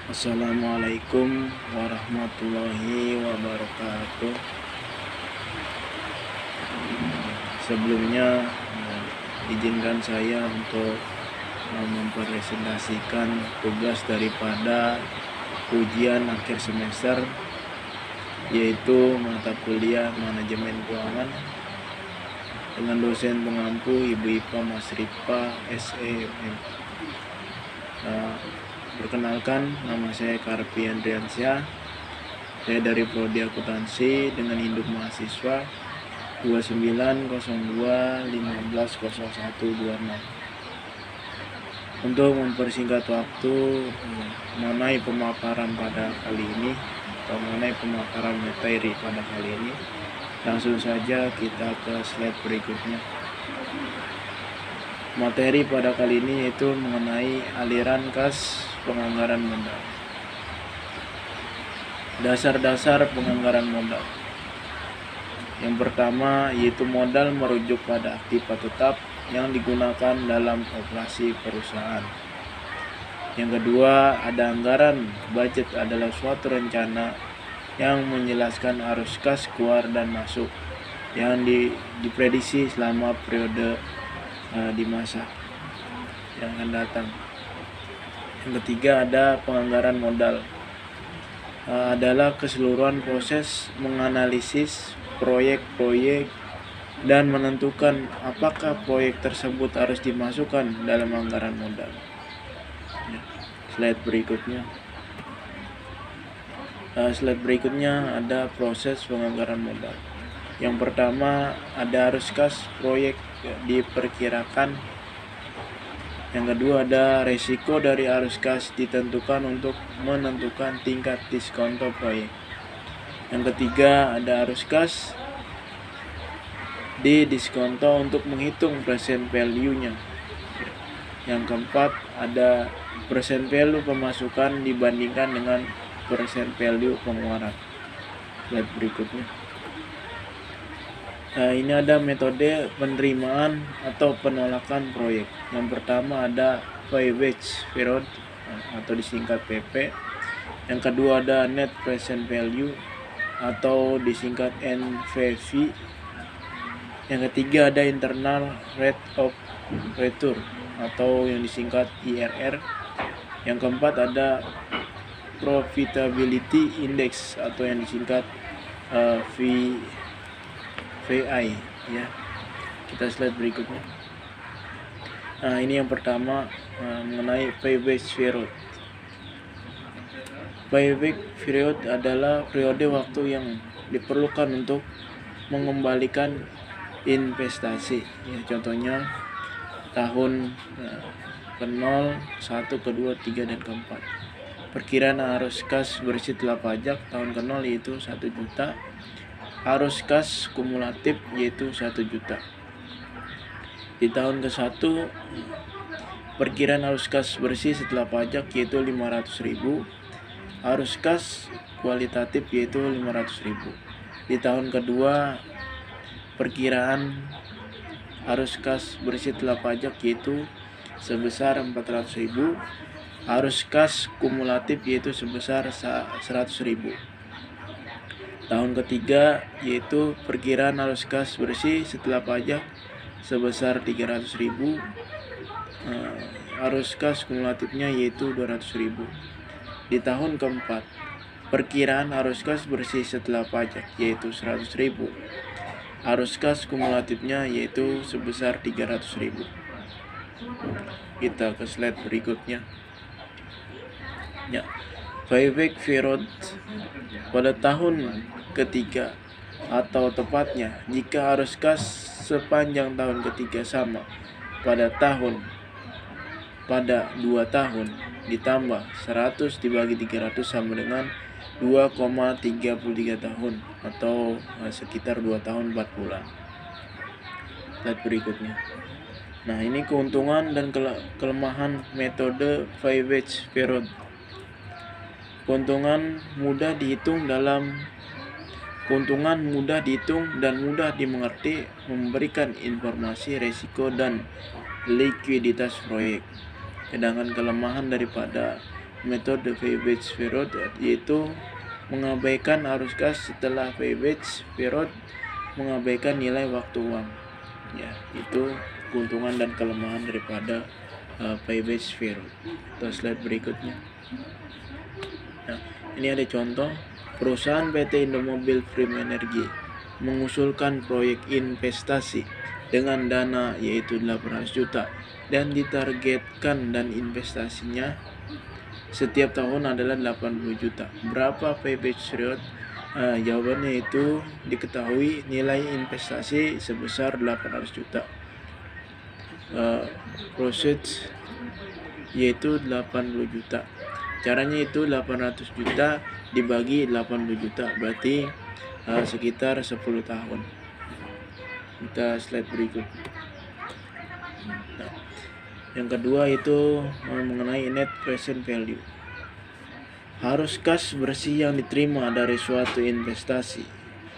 Assalamualaikum warahmatullahi wabarakatuh. Sebelumnya izinkan saya untuk mempresentasikan tugas daripada ujian akhir semester, yaitu mata kuliah manajemen keuangan dengan dosen pengampu Ibu Ipa Masripa SEM. Perkenalkan, nama saya Karpi Andriansyah. Saya dari Prodi Akuntansi dengan induk mahasiswa 2902150126. Untuk mempersingkat waktu mengenai pemaparan pada kali ini atau mengenai pemaparan materi pada kali ini, langsung saja kita ke slide berikutnya. Materi pada kali ini yaitu mengenai aliran kas penganggaran modal. Dasar-dasar penganggaran modal. Yang pertama yaitu modal merujuk pada aktiva tetap yang digunakan dalam operasi perusahaan. Yang kedua, ada anggaran. Budget adalah suatu rencana yang menjelaskan arus kas keluar dan masuk yang diprediksi selama periode di masa yang akan datang. Yang ketiga, ada penganggaran modal. Adalah keseluruhan proses menganalisis proyek-proyek dan menentukan apakah proyek tersebut harus dimasukkan dalam anggaran modal. Slide berikutnya ada proses penganggaran modal. Yang pertama, ada arus kas proyek diperkirakan. Yang kedua, ada resiko dari arus kas ditentukan untuk menentukan tingkat diskonto proyek. Yang ketiga, ada arus kas didiskonto untuk menghitung present value-nya. Yang keempat, ada present value pemasukan dibandingkan dengan present value pengeluaran. Slide berikutnya. Ini ada metode penerimaan atau penolakan proyek. Yang pertama ada payback period atau disingkat PP. Yang kedua ada net present value atau disingkat NPV. Yang ketiga ada internal rate of return atau yang disingkat IRR. Yang keempat ada profitability index atau yang disingkat VI ya. Kita slide berikutnya. Ini yang pertama mengenai payback period. Payback period adalah periode waktu yang diperlukan untuk mengembalikan investasi. Ya, contohnya tahun ke-0, 1, ke-2, 3 dan ke-4. Perkiraan arus kas bersih setelah pajak tahun ke-0 yaitu 1 juta. Arus kas kumulatif yaitu 1 juta. Di tahun ke-1 perkiraan arus kas bersih setelah pajak yaitu 500.000. Arus kas kualitatif yaitu 500.000. Di tahun kedua perkiraan arus kas bersih setelah pajak yaitu sebesar 400.000. Arus kas kumulatif yaitu sebesar 100.000. Tahun ketiga yaitu perkiraan arus kas bersih setelah pajak sebesar 300.000. Arus kas kumulatifnya yaitu 200.000. Di tahun keempat perkiraan arus kas bersih setelah pajak yaitu 100.000. Arus kas kumulatifnya yaitu sebesar 300.000. Kita ke slide berikutnya. Ya. Payback period pada tahun ketiga atau tepatnya jika arus kas sepanjang tahun ketiga sama pada 2 tahun ditambah 100 dibagi 300 sama dengan 2,33 tahun atau sekitar 2 tahun 4 bulan. Slide berikutnya. Nah, ini keuntungan dan kelemahan metode payback period. Keuntungan mudah dihitung dan mudah dimengerti, memberikan informasi risiko dan likuiditas proyek. Sedangkan kelemahan daripada metode Feiwitz Firod, yaitu mengabaikan arus kas setelah Feiwitz Firod mengabaikan nilai waktu uang. Ya, itu keuntungan dan kelemahan daripada Feiwitz Firod. Atau slide berikutnya. Nah, ini ada contoh. Perusahaan PT Indomobil Prime Energy mengusulkan proyek investasi dengan dana yaitu 800 juta dan ditargetkan dan investasinya setiap tahun adalah 80 juta. Berapa payback period? Jawabannya itu diketahui nilai investasi sebesar 800 juta. Proceeds yaitu 80 juta. Caranya itu 800 juta dibagi 80 juta, berarti sekitar 10 tahun. Kita slide berikut. Nah, yang kedua itu mengenai net present value. Harus kas bersih yang diterima dari suatu investasi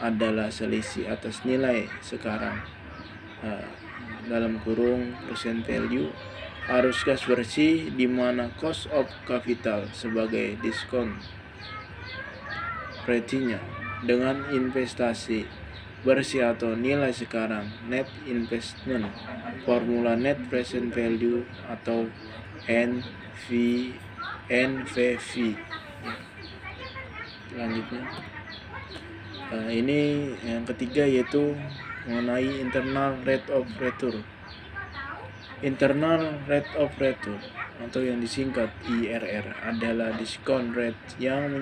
adalah selisih atas nilai sekarang dalam kurung present value. Arus kas bersih di mana cost of capital sebagai diskon rate-nya dengan investasi bersih atau nilai sekarang net investment, formula net present value atau NPV. Selanjutnya ini yang ketiga yaitu mengenai internal rate of return. Internal rate of return atau yang disingkat IRR adalah diskon rate yang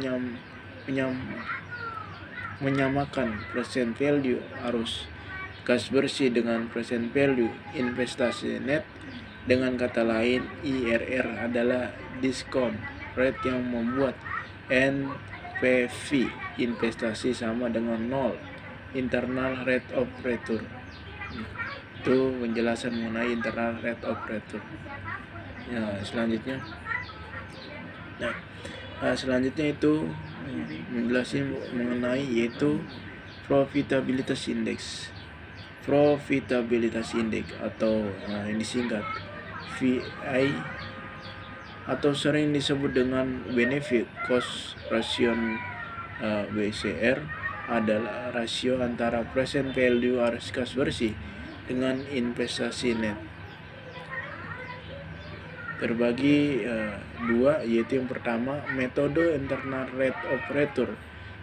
menyamakan present value arus kas bersih dengan present value investasi net. Dengan kata lain, IRR adalah diskon rate yang membuat NPV investasi sama dengan 0. Internal rate of return. Itu penjelasan mengenai internal rate of return. Ya, selanjutnya. Selanjutnya itu menjelaskan mengenai yaitu profitabilitas index. Profitabilitas index atau yang disingkat VI atau sering disebut dengan benefit cost ratio BCR adalah rasio antara present value arus kas bersih dengan investasi net. Terbagi dua, yaitu yang pertama metode internal rate of return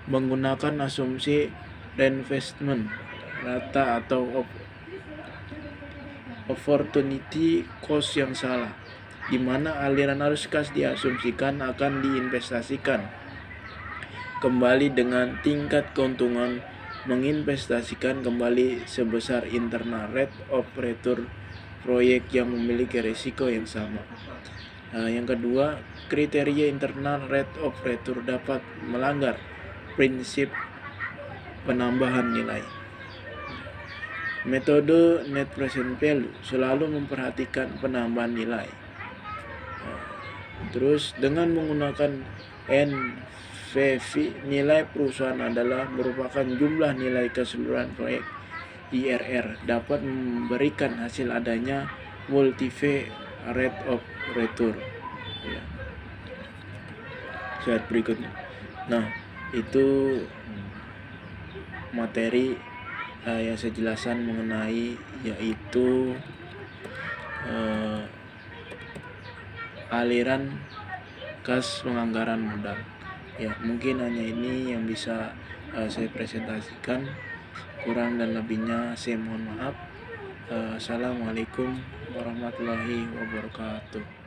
menggunakan asumsi reinvestment rata atau opportunity cost yang salah, di mana aliran arus kas diasumsikan akan diinvestasikan kembali dengan tingkat keuntungan menginvestasikan kembali sebesar internal rate of return proyek yang memiliki risiko yang sama. Yang kedua, kriteria internal rate of return dapat melanggar prinsip penambahan nilai. Metode net present value selalu memperhatikan penambahan nilai. Terus dengan menggunakan NPV, nilai perusahaan adalah merupakan jumlah nilai keseluruhan proyek. IRR dapat memberikan hasil adanya multi-V rate of return. Ya. Slide berikutnya. Nah, itu materi yang saya jelaskan mengenai yaitu aliran kas penganggaran modal. Ya, mungkin hanya ini yang bisa saya presentasikan. Kurang dan lebihnya saya mohon maaf. Assalamualaikum warahmatullahi wabarakatuh.